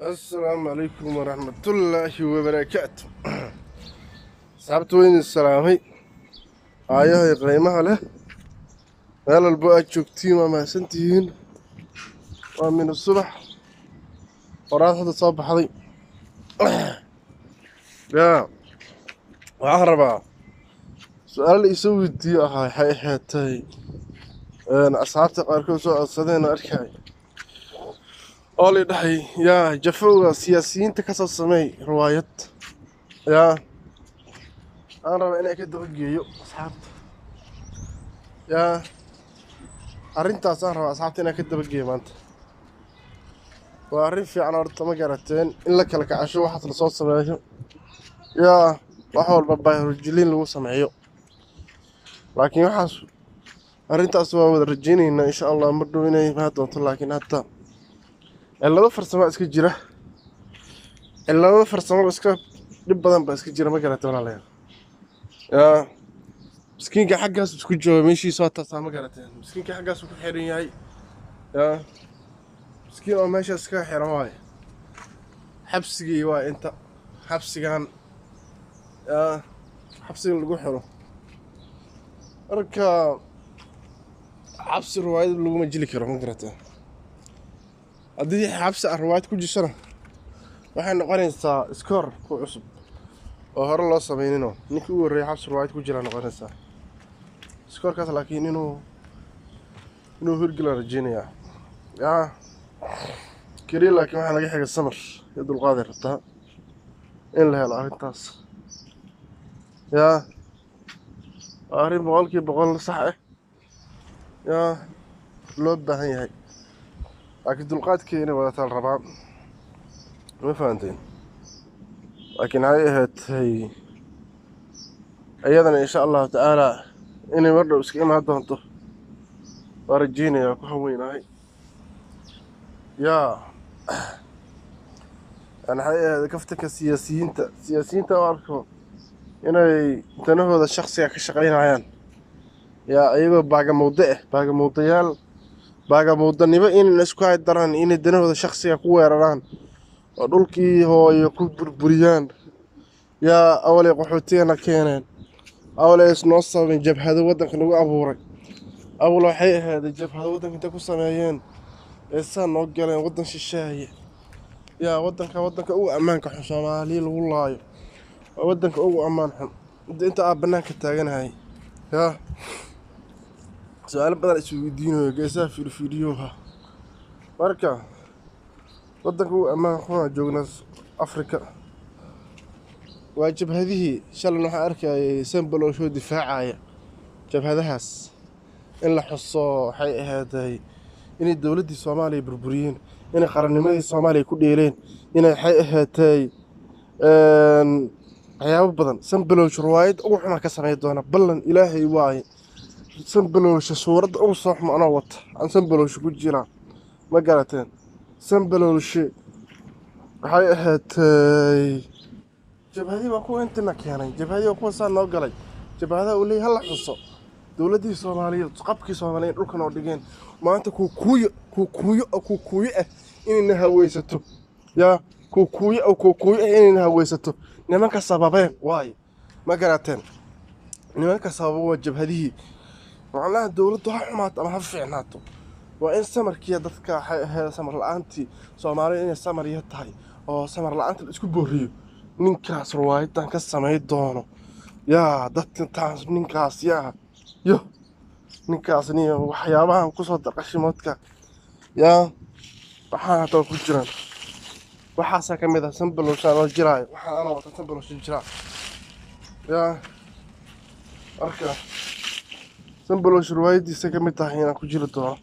السلام عليكم ورحمة الله وبركاته. صعبت وين السلامي آيه قيمها له هلا البؤة جوكتين وما سنتين ومن الصبح وراح هذا صباح هذي يا وعربة سؤال يسوي دي هاي حياتي أنا أصحابت قاركو سؤال صدين أركاي أولي دحي يا جفوا سياسيين تكسر سمي رواية يا أنا رأي أنا كده بجيو أصحابت يا arrintaas aan rabaa asxaabta inaan ka daba geeyo maanta waa arrin fiican horta ma garateen in la kala kacasho waxaas la soo sameeyo yaa wax walba bayrojilin lagu sameeyo laakiin waxaas arrintaas waa wada rajaynaynaa insha allah mar dhow inay imaan doonto laakiin hadda cillado farsamo iska jira cillado farsamo iska dhib badan baa iska jira ma garateen walaalayaal yaa مسكينك حقاس اسكو جوه ماشي صوت ما قالتين مسكينك حقاس اسكو حيرين ياي يا مسكين او ماشي اسكو حيران واي حبسي واي انت حبسي كان يا حبسي لغو خيرو marka حبسي روايد لغو ما جيلي كرو ما قراتين hadii حبسي روايد ku jisana waxay noqonaysaa iskoor ku cusub oo hore loo sameeyay ninkii uu horeeyay حبسي روايد ku jira noqonaysaa سكور كاس لكن إنه هرجل رجينيا يا كريل لكن ما حلاقي حاجة السمر يد القادر تا إن لها العرينتاس يا عارين بقولك بقول صح يا لود ده هي لكن دلقات كيني ولا تال ربع ما فهمتين لكن هاي أيضا إن شاء الله تعالى إني مرة اسكي ما دونتو ورجيني يا كوين هاي يا أنا حقيقة كفتك السياسيين تعرفوا إني تنهو هذا الشخص يا كشغالين عيان يا أيوة باقي موضيال باقي موضني بقى إن الناس كواي دران إني تنهو هذا الشخص يا قوي ران ودولكي هو يكون بربريان يا أولي قحوتينا كينين أولا يسنوصل من جبهة ودنك لو أبورك أولا حي هذا جبهة ودنك أنت كسمايين إنسان نوجل ودن شيء يا ودنك أو أمانك حسامالي والله ودنك أو أمانهم أنت أبناك التاجن هاي يا سؤال بدل السويدين جالسة في الفيديوها بركة ودنك أو أمان خونا جوجناس أفريقيا واجب هذه شل نوع أركا سنبلو شو دفاعية جب هذا هاس إن لحصو حي هذا إن الدولة دي الصومالي بربريين إن قرنمي الصومالي كليلين إن حي هذا عياب بدن سنبلو شروايد أو حنا كسمة دونا بلن إلهي واي سنبلو شصورة أو صح ما أنا وط عن سنبلو شو كجيران ما قالتين سنبلو شيء حي هذا جبهدي وكو انت نكيانay jabhadii oo kuwa saan loo galay jabhada uu leeyahay hal xuso dawladii Soomaaliyeed qabkii Soomaaliyeed dhulkan oo dhigeen maanta ku kuuyo inay haweysato ya ku kuuyo inay haweysato nimanka sababeen waay ma garateen nimanka sababo jabhadii macnaha dawladdu ha xumaato ama ha fiicnaato waa in samarkiya dadka samar la'aantii Soomaaliyeed inay samar tahay oo samar la'aanta isku booriyo ninkaas ruwaayadan ka samay doono yaa dadka taas ninkaas yaa yo ninkaas niyo waxyaabahan ku soo daqashimoodka yaa waxaan hadda ku jiraan waxaas ka mid ah sanbaloshan oo jiray waxaan ana wata sanbaloshan jiraa yaa arka sanbalosh ruwaayadiisa ka mid tahay inaan ku jiri doono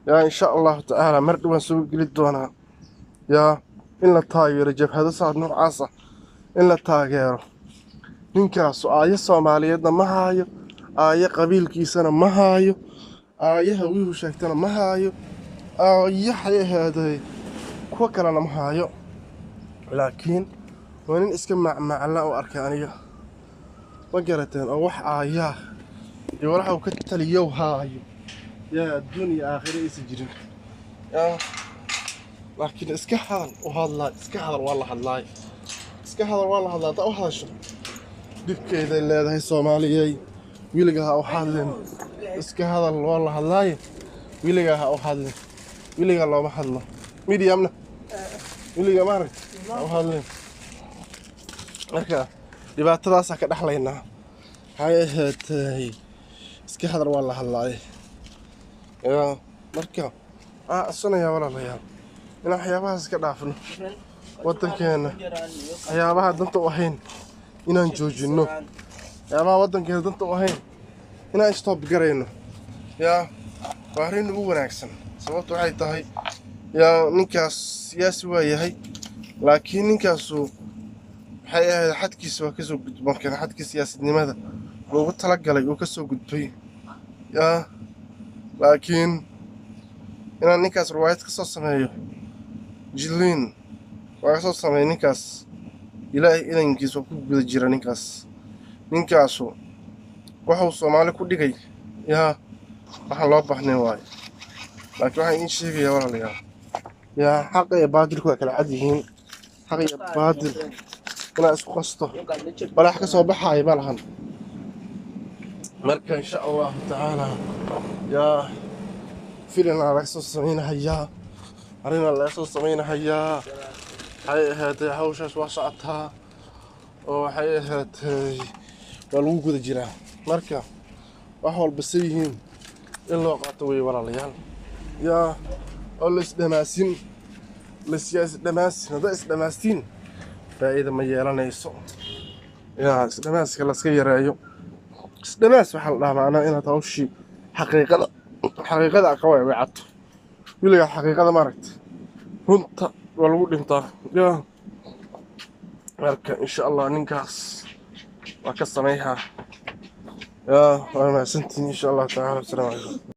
yaa insha Allah ta'ala mar dhawaan soo geli doonaa yaa in la taageero jabhada saad noocaas ah in la taageero ninkaas aaya Soomaaliyeedna ma haayo aaya qabiilkiisana ma haayo aayaha wiihu sheegtana ma haayo aayaha haaday kuwa kalena ma haayo laakiin waa nin iska macmacla oo arkay aniga ma garateen oo wax aaya iyo waxa uu ka taliyo haayo يا الدنيا آخرة إيش جرين laakiin iska hadal u hadlaa, iska hadal waa la hadlaay, iska hadal waa la hadlaa. Haddaa u hadasho dhibkeeday leedahay soomaaliyey. wiligaa ha u hadlin, iska hadal waa la hadlaaye. wiligaa ha u hadlin, wiligaa looma hadlo. mediumna wiligaa maarag ha u hadlin. marka dhibaatadaasaa ka dhexlaynaa. waxay ahayd iska hadal waa la hadlaaye. marka codsanaya walaalayaal inaan waxyaabahaas iska dhaafno, waddankeena waxyaabaha danta u ahayn inaan joojinno, waxyaabaha waddankeena danta u ahayn inaan stop garayno. waa arrin ugu wanaagsan. sababta waxay tahay ninkaas siyaasi waa yahay, laakiin ninkaasu waxay ahayd xadkiisa waa kasoo gudban kara, xadkii siyaasadnimada loogu talagalay uu kasoo gudbay. laakiin inaan ninkaas riwaayad ka soo sameeyo jilliin waa ka soo sameeyay ninkaas. ilaahay idankiisa waa ku guda jira ninkaasu waxuu Soomaali ku dhigay waxaan loo baahnayn waayo. laakiin waxaan idiin sheegayaa walaalayaal xaqa iyo baadilku waa kala cad yihiin. xaq iyo baadil inaad isku qasto walax ka soo baxaaya ma lahan. marka insha allahu tacaala filinaa laga soo samaynahayaa, arrinaa laga soo samaynahayaa. waxay ahaatee hawshaas waa socotaa oo waxay ahaatee waa lagu guda jiraa. marka wax walba se yihiin in loo qaato wey walaalayaal. oo la isdhamaasin, haddaa isdhamaastiin faa'iida ma yeelanayso. isdhamaaska laska yareeyo. isdhamaas waxaa la dhahaa macnaa inaad hawshii xaqiiqada ka weecato. wiligaa xaqiiqada maaragta runta waa lagu dhintaa. marka insha allah ninkaas waa ka samayhaa. waa mahadsantiin insha allah tacaala. assalaamu calaykum.